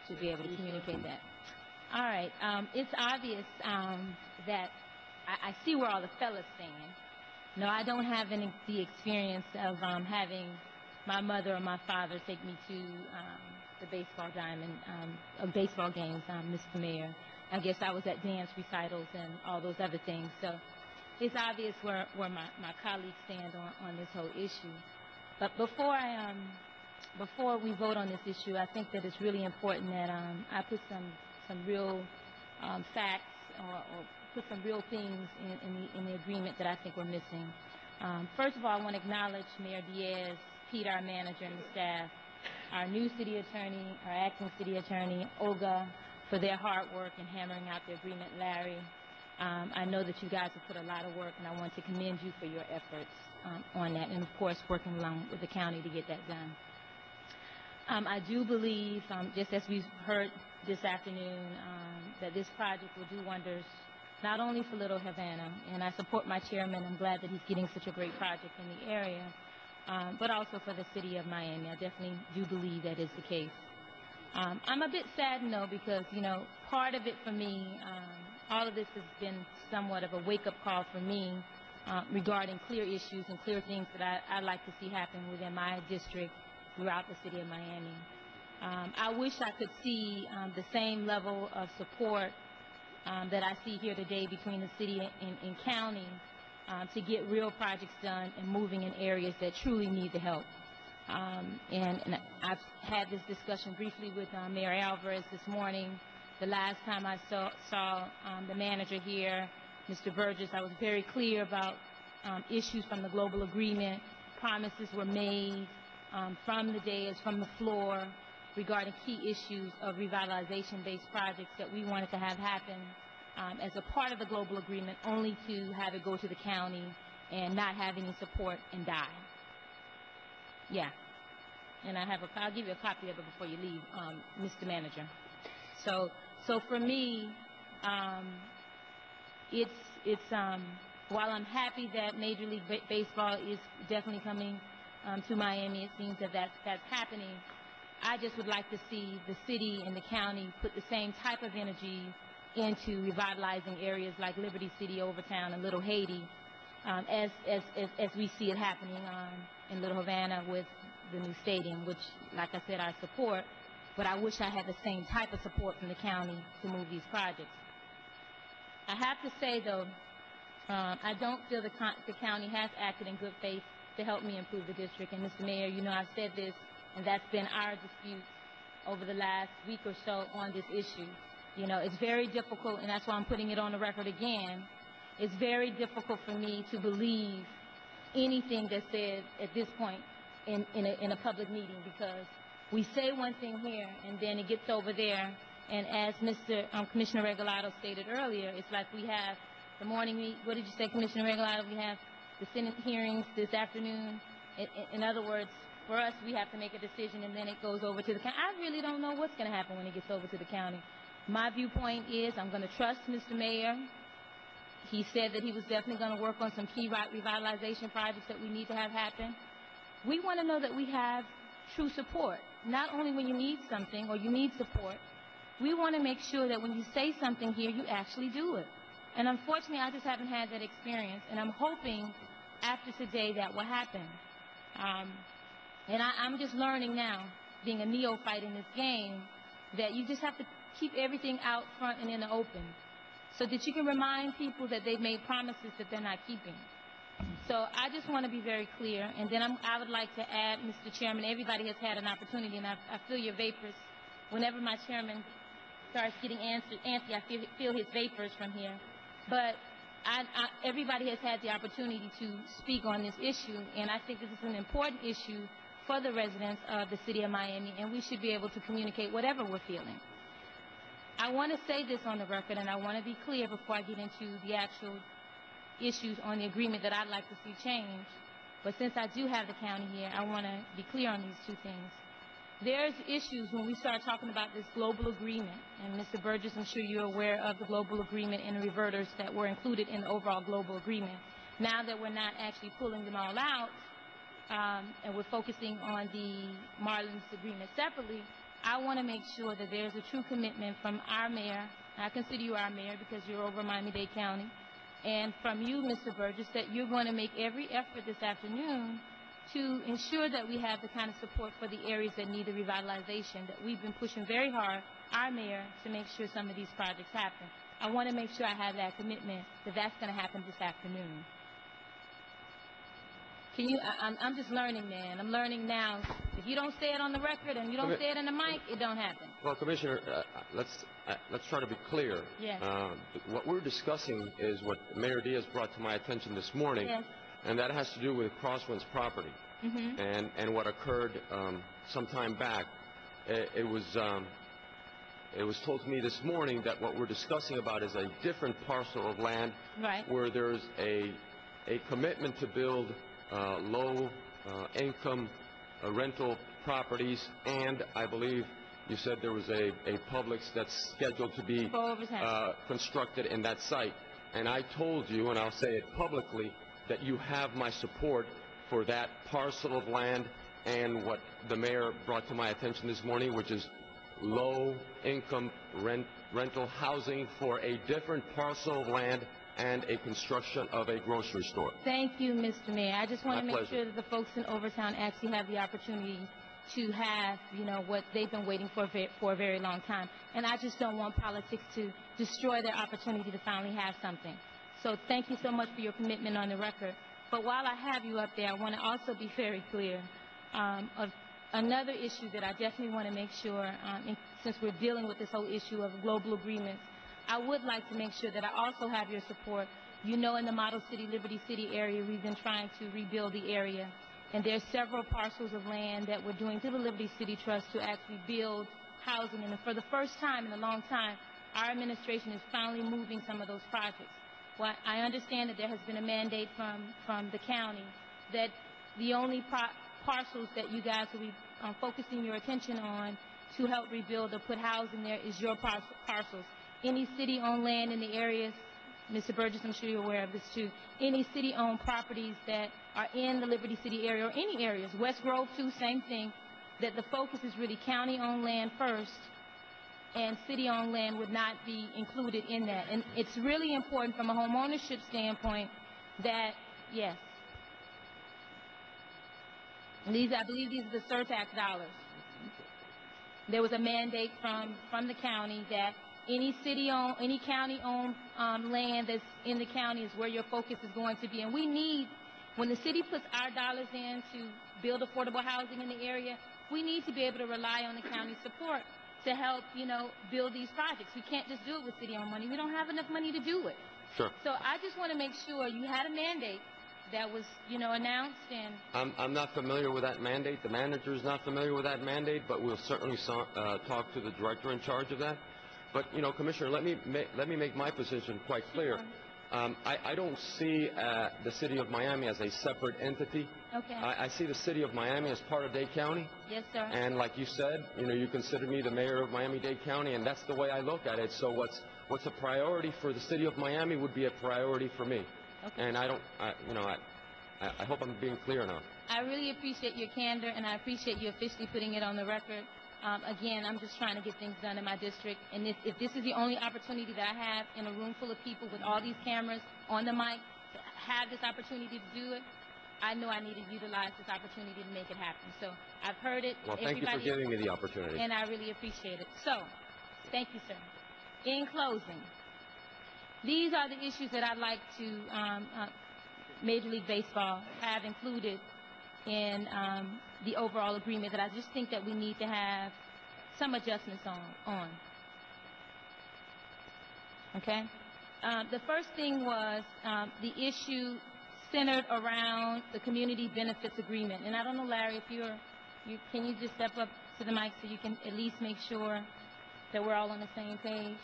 to be able to communicate that. All right. It's obvious that I see where all the fellas stand. No, I don't have the experience of having my mother or my father take me to the baseball baseball games, Mr. Mayor. I guess I was at dance recitals and all those other things. So it's obvious where my colleagues stand on this whole issue. But before we vote on this issue, I think that it's really important that I put some real facts or put some real things in the agreement that I think we're missing. First of all, I want to acknowledge Mayor Diaz, Pete, our manager, and the staff, our new city attorney, our acting city attorney, Olga, for their hard work in hammering out the agreement, Larry. I know that you guys have put a lot of work, and I want to commend you for your efforts on that, and of course working along with the county to get that done. I do believe, just as we've heard this afternoon, that this project will do wonders not only for Little Havana, and I support my chairman. I'm glad that he's getting such a great project in the area, but also for the city of Miami. I definitely do believe that is the case. I'm a bit saddened, though, because, you know, part of it for me, all of this has been somewhat of a wake-up call for me regarding clear issues and clear things that I'd like to see happen within my district throughout the city of Miami. I wish I could see the same level of support that I see here today between the city and county to get real projects done and moving in areas that truly need the help. And I've had this discussion briefly with Mayor Alvarez this morning. The last time I saw the manager here, Mr. Burgess, I was very clear about issues from the global agreement. Promises were made from the dais, from the floor, regarding key issues of revitalization-based projects that we wanted to have happen as a part of the global agreement, only to have it go to the county and not have any support and die. Yeah. And I'll give you a copy of it before you leave, Mr. Manager. So for me, while I'm happy that Major League Baseball is definitely coming to Miami, it seems that that's happening. I just would like to see the city and the county put the same type of energy into revitalizing areas like Liberty City, Overtown, and Little Haiti, as we see it happening in Little Havana with the new stadium, which, like I said, I support, but I wish I had the same type of support from the county to move these projects. I have to say, though, I don't feel the county has acted in good faith to help me improve the district. And Mr. Mayor, you know, I've said this, and that's been our dispute over the last week or so on this issue. You know, it's very difficult, and that's why I'm putting it on the record again. It's very difficult for me to believe anything that's said at this point in a public meeting, because we say one thing here, and then it gets over there. And as Mr. Commissioner Regalado stated earlier, it's like we have the morning meet. What did you say, Commissioner Regalado? We have the Senate hearings this afternoon. In other words, for us, we have to make a decision, and then it goes over to the county. I really don't know what's going to happen when it gets over to the county. My viewpoint is I'm going to trust Mr. Mayor. He said that he was definitely going to work on some key revitalization projects that we need to have happen. We want to know that we have true support, not only when you need something or you need support. We want to make sure that when you say something here, you actually do it. And unfortunately, I just haven't had that experience, and I'm hoping after today that will happen. And I'm just learning now, being a neophyte in this game, that you just have to keep everything out front and in the open so that you can remind people that they've made promises that they're not keeping. So I just want to be very clear. And then I would like to add, Mr. Chairman, everybody has had an opportunity, and I feel your vapors. Whenever my chairman starts getting antsy, I feel his vapors from here. But everybody has had the opportunity to speak on this issue, and I think this is an important issue for the residents of the city of Miami, and we should be able to communicate whatever we're feeling. I want to say this on the record, and I want to be clear before I get into the actual issues on the agreement that I'd like to see change. But since I do have the county here, I want to be clear on these two things. There's issues when we start talking about this global agreement, and Mr. Burgess, I'm sure you're aware of the global agreement and the reverters that were included in the overall global agreement. Now that we're not actually pulling them all out, and we're focusing on the Marlins agreement separately, I want to make sure that there's a true commitment from our mayor. I consider you our mayor because you're over Miami-Dade County, and from you, Mr. Burgess, that you're going to make every effort this afternoon to ensure that we have the kind of support for the areas that need the revitalization, that we've been pushing very hard, our mayor, to make sure some of these projects happen. I want to make sure I have that commitment that that's going to happen this afternoon. Can you, I'm just learning, man. I'm learning now. If you don't say it on the record and you don't say it in the mic, it don't happen. Well, Commissioner, let's try to be clear. Yes. What we're discussing is what Mayor Diaz brought to my attention this morning, Yes. and that has to do with Crosswinds property and what occurred some time back. It was told to me this morning that what we're discussing about is a different parcel of land, Right. where there's a commitment to build low income rental properties, and I believe you said there was a Publix that's scheduled to be constructed in that site. And I told you, and I'll say it publicly, that you have my support for that parcel of land and what the mayor brought to my attention this morning, which is low income rental housing for a different parcel of land and a construction of a grocery store. Thank you, Mr. Mayor. I just want to make pleasure. sure that the folks in Overtown actually have the opportunity to have, you know, what they've been waiting for a very long time. And I just don't want politics to destroy their opportunity to finally have something. So thank you so much for your commitment on the record. But while I have you up there, I want to also be very clear of another issue that I definitely want to make sure, since we're dealing with this whole issue of global agreements, I would like to make sure that I also have your support. You know, in the Model City, Liberty City area, we've been trying to rebuild the area. And there's several parcels of land that we're doing through the Liberty City Trust to actually build housing. And for the first time in a long time, our administration is finally moving some of those projects. Well, I understand that there has been a mandate from the county that the only parcels that you guys will be focusing your attention on to help rebuild or put housing there is your parcels. Any city-owned land in the areas, Mr. Burgess, I'm sure you're aware of this too, any city-owned properties that are in the Liberty City area or any areas, West Grove too, same thing, that the focus is really county-owned land first, and city-owned land would not be included in that. And it's really important from a home ownership standpoint that, yes, and I believe these are the surtax dollars. There was a mandate from the county that any city-owned, any county-owned land that's in the county is where your focus is going to be. And we need, when the city puts our dollars in to build affordable housing in the area, we need to be able to rely on the county's support to help, you know, build these projects. We can't just do it with city-owned money. We don't have enough money to do it. Sure. So I just want to make sure you had a mandate that was, you know, announced. And I'm not familiar with that mandate. The manager is not familiar with that mandate, but we'll certainly talk to the director in charge of that. But, you know, Commissioner, let me make my position quite clear. I don't see the city of Miami as a separate entity. Okay. I see the city of Miami as part of Dade County. Yes, sir. And like you said, you know, you consider me the mayor of Miami-Dade County, and that's the way I look at it. So what's a priority for the city of Miami would be a priority for me. Okay. And I hope I'm being clear enough. I really appreciate your candor, and I appreciate you officially putting it on the record. Again, I'm just trying to get things done in my district, and if this is the only opportunity that I have in a room full of people with all these cameras on the mic to have this opportunity to do it, I know I need to utilize this opportunity to make it happen. So I've heard it. Well, thank you for giving me the opportunity. And I really appreciate it. So, thank you, sir. In closing, these are the issues that I'd like to Major League Baseball have included in the overall agreement that I just think that we need to have some adjustments on. Okay? The first thing was the issue centered around the community benefits agreement. And I don't know, Larry, if can you just step up to the mic so you can at least make sure that we're all on the same page?